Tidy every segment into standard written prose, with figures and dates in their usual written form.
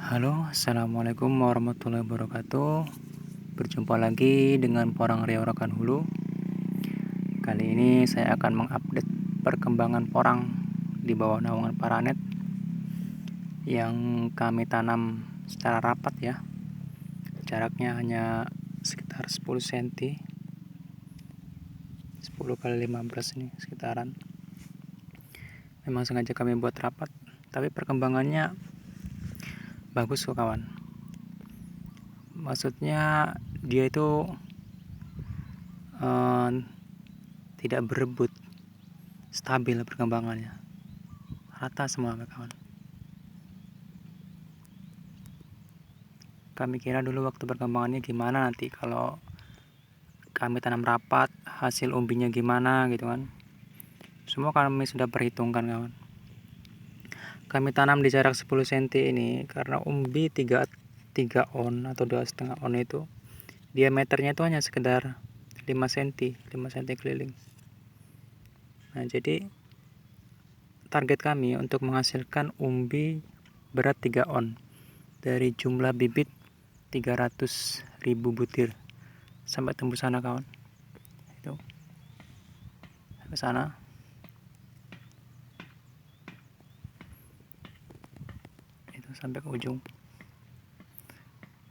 Halo, assalamualaikum warahmatullahi wabarakatuh. Berjumpa lagi dengan Porang Riau Rokan Hulu. Kali ini saya akan mengupdate perkembangan porang di bawah naungan paranet yang kami tanam secara rapat ya. Jaraknya hanya sekitar 10 cm, 10 kali 15 ini sekitaran. Memang sengaja kami buat rapat, tapi perkembangannya bagus kok kawan. Maksudnya dia itu tidak berebut, stabil perkembangannya, rata semua kawan. Kami kira dulu waktu perkembangannya gimana nanti kalau kami tanam rapat, hasil umbinya gimana gitu kan. Semua kami sudah perhitungkan kawan. Kami tanam di jarak 10 cm ini karena umbi 3 on atau 2,5 on itu diameternya itu hanya sekedar 5 cm, 5 cm keliling. Nah, jadi target kami untuk menghasilkan umbi berat 3 on dari jumlah bibit 300.000 butir sampai tembus sana kawan. Itu ke sana. Itu sampai ke ujung.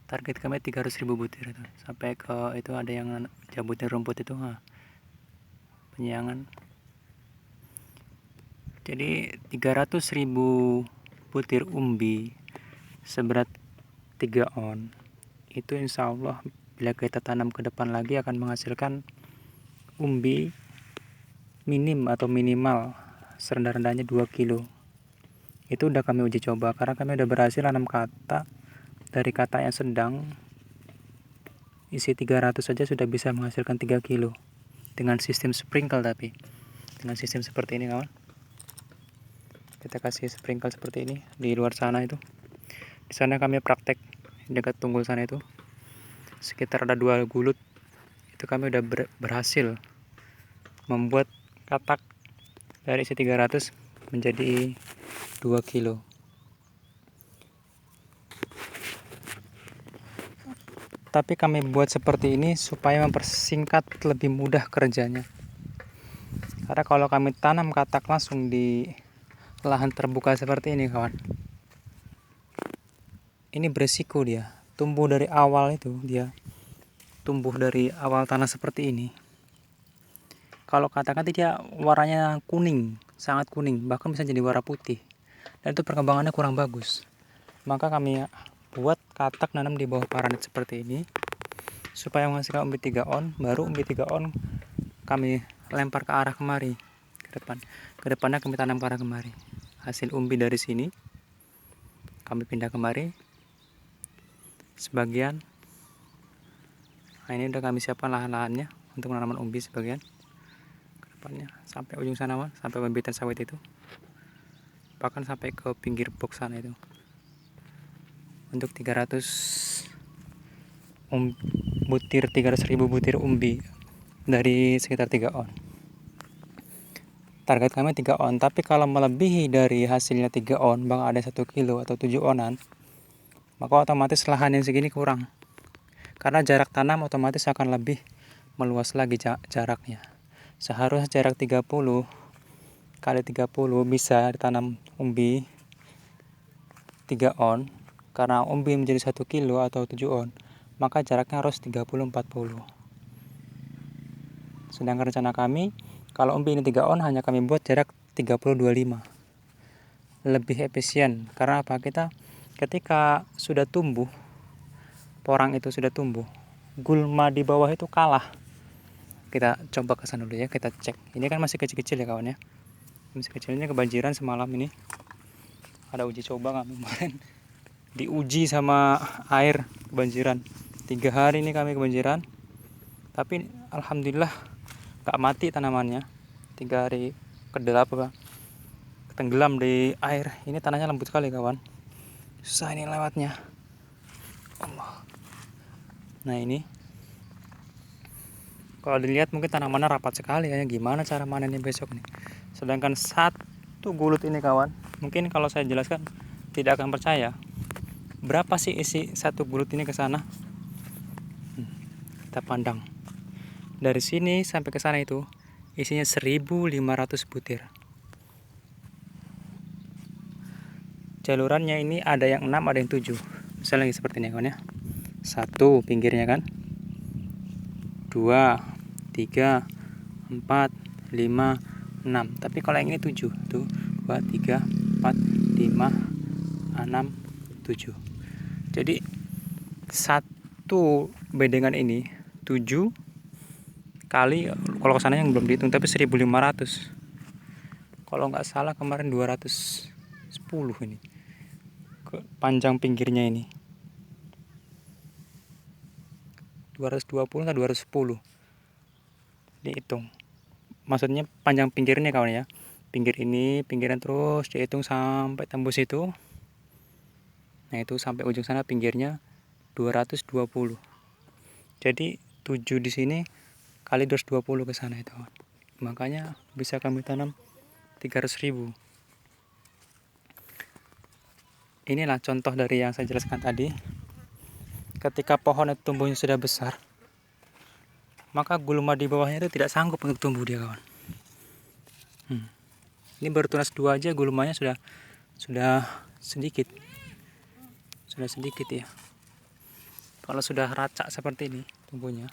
Target kami 300.000 butir itu. Sampai ke itu ada yang jabutin rumput itu, penyiangan. Jadi 300.000 butir umbi seberat 3 on itu insya Allah bila kita tanam ke depan lagi akan menghasilkan umbi minim atau minimal serendah-rendahnya 2 kilo. Itu udah kami uji coba karena kami udah berhasil nanam kata. Dari kata yang sedang isi 300 saja sudah bisa menghasilkan 3 kilo dengan sistem sprinkle. Tapi dengan sistem seperti ini kawan, kita kasih sprinkle seperti ini di luar sana itu. Di sana kami praktek dekat tunggul sana itu sekitar ada 2 gulut. Itu kami udah berhasil membuat katak dari isi 300 menjadi 2 kilo. Tapi kami buat seperti ini supaya mempersingkat lebih mudah kerjanya. Karena kalau kami tanam katak langsung di lahan terbuka seperti ini kawan, ini beresiko dia tumbuh dari awal itu, dia tumbuh dari awal tanah seperti ini. Kalau katak nanti dia warnanya kuning, sangat kuning, bahkan bisa jadi warna putih, dan itu perkembangannya kurang bagus. Maka kami buat katak nanam di bawah paranet seperti ini supaya menghasilkan umbi 3 on. Baru umbi 3 on kami lempar ke arah kemari, ke depan. Ke depannya kami tanam ke arah kemari. Hasil umbi dari sini kami pindah kemari sebagian. Nah, ini udah kami siapkan lahan-lahannya untuk menanam umbi sebagian ke depannya sampai ujung sana, sampai pembibitan sawit itu, bahkan sampai ke pinggir box sana itu. Untuk 300.000 butir umbi dari sekitar 3 on. Target kami 3 on, tapi kalau melebihi dari hasilnya 3 on, bang ada 1 kilo atau 7 onan, maka otomatis lahan yang segini kurang. Karena jarak tanam otomatis akan lebih meluas lagi jaraknya. Seharusnya jarak 30 kali 30 bisa ditanam umbi 3 on. Karena umbi menjadi 1 kilo atau 7 on, maka jaraknya harus 30-40. Sedangkan rencana kami, kalau umbi ini 3 on, hanya kami buat jarak 30-25. Lebih efisien. Karena apa? Kita ketika sudah tumbuh, porang itu sudah tumbuh, gulma di bawah itu kalah. Kita coba ke sana dulu ya, kita cek. Ini kan masih kecil-kecil ya kawan ya. Masih kecil, ini kebanjiran semalam ini. Ada uji coba kami kemarin. Diuji sama air kebanjiran. 3 hari ini kami kebanjiran. Tapi alhamdulillah gak mati tanamannya. 3 hari tenggelam di air. Ini tanahnya lembut sekali kawan. Susah ini lewatnya. Allah. Nah ini, kalau dilihat mungkin tanamannya rapat sekali ya. Gimana cara manennya besok nih? Sedangkan satu gulut ini kawan, mungkin kalau saya jelaskan tidak akan percaya. Berapa sih isi satu bulut ini ke sana? Kita pandang. Dari sini sampai ke sana itu isinya 1.500 butir. Jalurannya ini ada yang 6, ada yang 7. Misalnya seperti ini kawan ya. 1 pinggirnya kan. 2, 3, 4, 5, 6. Tapi kalau yang ini 7. Tuh, 2, 3, 4, 5, 6, 7. Jadi satu bedengan ini 7 kali, kalau kesana yang belum dihitung, tapi 1.500. Kalau nggak salah kemarin 210 ini panjang pinggirnya ini, 220 atau 210 dihitung. Maksudnya panjang pinggirnya kawan ya, pinggir ini, pinggiran terus dihitung sampai tembus itu. Nah itu sampai ujung sana pinggirnya 220. Jadi 7 di sini kali 220 ke sana itu. Makanya bisa kami tanam 300.000. Inilah contoh dari yang saya jelaskan tadi. Ketika pohon itu tumbuhnya sudah besar, maka gulma di bawahnya itu tidak sanggup untuk tumbuh dia kawan. Ini baru tunas 2 aja gulmanya sudah sedikit. Sudah sedikit ya. Kalau sudah racak seperti ini tumbuhnya,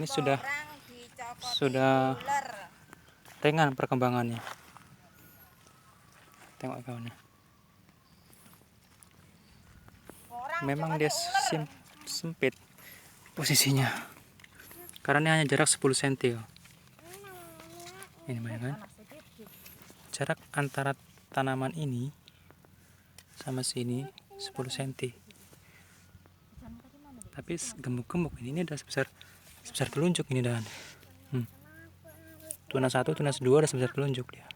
ini sudah ringan perkembangannya. Tengok kawannya. Memang dia sempit posisinya, karena ini hanya jarak 10 cm. Ini kan jarak antara tanaman ini sama sini 10 cm. Tapi gemuk-gemuk ini udah sebesar telunjuk ini dan tunas 1, tunas 2 udah sebesar telunjuk dia.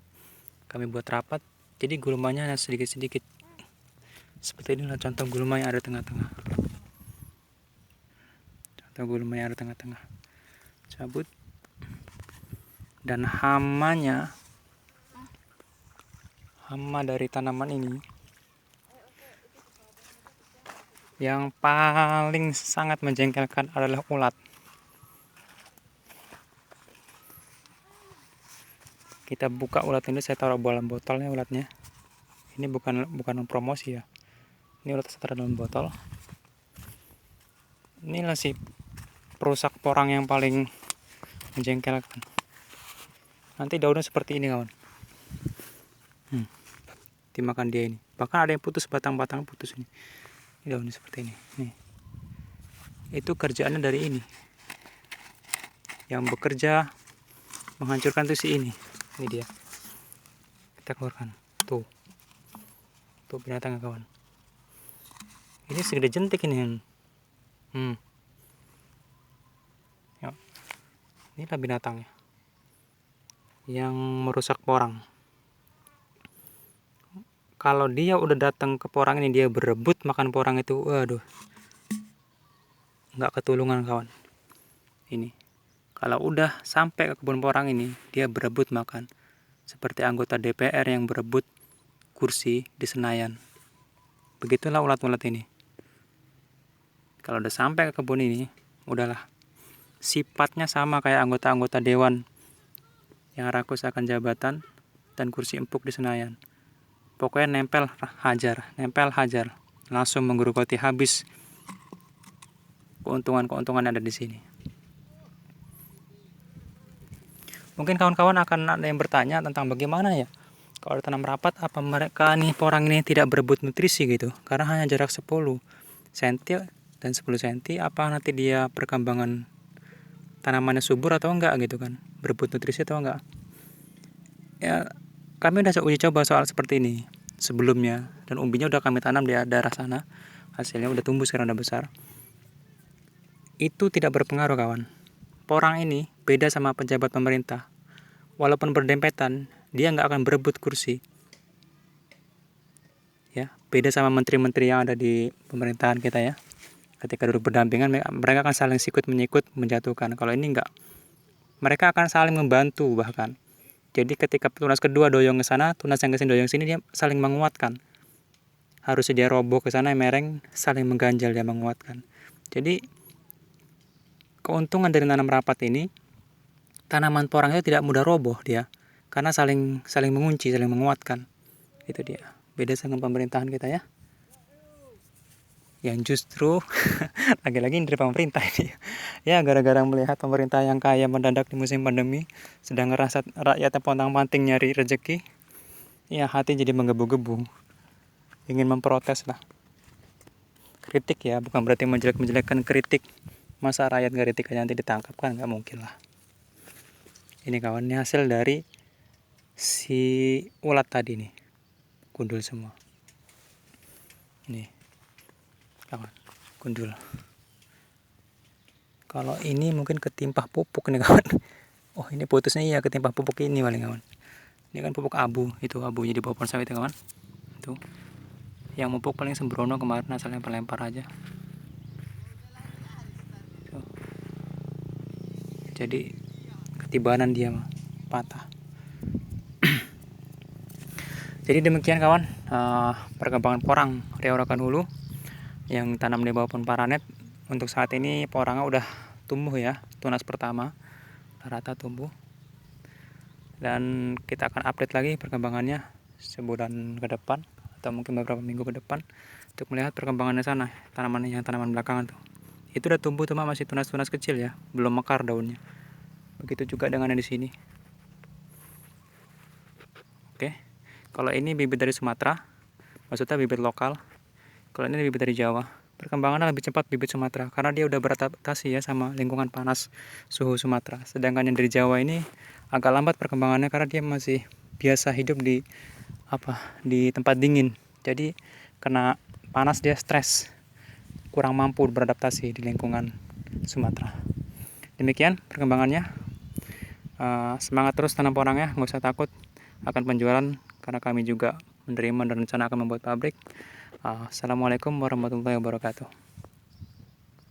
Kami buat rapat, jadi gulmanya hanya sedikit-sedikit. Seperti inilah contoh gulma yang ada tengah-tengah. Cabut. Dan hama dari tanaman ini yang paling sangat menjengkelkan adalah ulat. Kita buka ulat ini, saya taruh dalam botolnya ulatnya. Ini bukan promosi ya. Ini ulat saya taruh dalam botol. Inilah si perusak porang yang paling menjengkelkan. Nanti daunnya seperti ini kawan. Dimakan dia ini. Bahkan ada yang putus, batang-batang putus ini. Ini daunnya seperti ini. Nih. Itu kerjaannya dari ini. Yang bekerja menghancurkan itu si ini. Ini dia. Kita keluarkan. Tuh binatangnya kawan. Ini segede jentik ini. Ya. Inilah binatangnya yang merusak porang. Kalau dia udah datang ke porang ini, dia berebut makan porang itu, waduh, nggak ketulungan kawan. Ini kalau udah sampai ke kebun porang ini, dia berebut makan, seperti anggota DPR yang berebut kursi di Senayan. Begitulah ulat-ulat ini. Kalau udah sampai ke kebun ini, udahlah, sifatnya sama kayak anggota-anggota dewan yang rakus akan jabatan dan kursi empuk di Senayan. Pokoknya nempel hajar, langsung menggerogoti habis keuntungan yang ada di sini. Mungkin kawan-kawan akan ada yang bertanya tentang bagaimana ya kalau tanam rapat, apa mereka nih porang ini tidak berebut nutrisi gitu, karena hanya jarak 10 cm dan 10 cm, apa nanti dia perkembangan tanamannya subur atau enggak gitu kan, berebut nutrisi atau enggak. Ya, kami udah uji coba soal seperti ini sebelumnya, dan umbinya udah kami tanam di daerah sana, hasilnya udah tumbuh sekarang, udah besar. Itu tidak berpengaruh kawan. Porang ini beda sama pejabat pemerintah. Walaupun berdempetan, dia nggak akan berebut kursi. Ya, beda sama menteri-menteri yang ada di pemerintahan kita ya. Ketika duduk berdampingan, mereka akan saling sikut menyikut menjatuhkan. Kalau ini enggak, mereka akan saling membantu bahkan. Jadi ketika tunas kedua doyong ke sana, tunas yang kesini doyong sini, dia saling menguatkan. harusnya dia roboh ke sana, mereng, saling mengganjal dia menguatkan. Jadi keuntungan dari nanam rapat ini, tanaman porang itu tidak mudah roboh dia, karena saling mengunci, saling menguatkan. Itu dia. Beda dengan pemerintahan kita ya. Yang justru lagi-lagi dari pemerintah ini. Ya, gara-gara melihat pemerintah yang kaya mendadak di musim pandemi, sedang ngerasa rakyatnya pontang-panting nyari rezeki, ya hati jadi menggebu-gebu. Ingin memprotes lah. Kritik ya, bukan berarti menjelek-menjelekkan kritik. Masa rakyat kritik aja nanti ditangkap, kan nggak mungkin lah. Ini kawan, ini hasil dari si ulat tadi nih. Gundul semua. Ini kawan, gundul. Kalau ini mungkin ketimpah pupuk nih kawan. Oh, ini putusnya iya ketimpah pupuk ini paling kawan. Ini kan pupuk abu, itu abunya di bawah pohon sawit ya kawan. Tuh. Yang pupuk paling sembrono kemarin asal lempar-lempar aja. Tuh. Jadi ketibanan dia patah. Jadi demikian kawan, perkembangan porang Riau Rokan Hulu yang tanam di bawah pohon paranet. Untuk saat ini porangnya udah tumbuh ya, tunas pertama rata tumbuh. Dan kita akan update lagi perkembangannya sebulan ke depan atau mungkin beberapa minggu ke depan untuk melihat perkembangannya sana, tanaman belakangan tuh. Itu udah tumbuh cuma masih tunas-tunas kecil ya, belum mekar daunnya. Begitu juga dengan yang di sini. Oke. Kalau ini bibit dari Sumatera, maksudnya bibit lokal. Kalau ini bibit dari Jawa. Perkembangannya lebih cepat bibit Sumatera karena dia udah beradaptasi ya sama lingkungan panas suhu Sumatera. Sedangkan yang dari Jawa ini agak lambat perkembangannya karena dia masih biasa hidup di tempat dingin. Jadi kena panas dia stres, kurang mampu beradaptasi di lingkungan Sumatera. Demikian perkembangannya. Semangat terus tanam porangnya, nggak usah takut akan penjualan karena kami juga menerima dan rencana akan membuat pabrik. Assalamualaikum warahmatullahi wabarakatuh.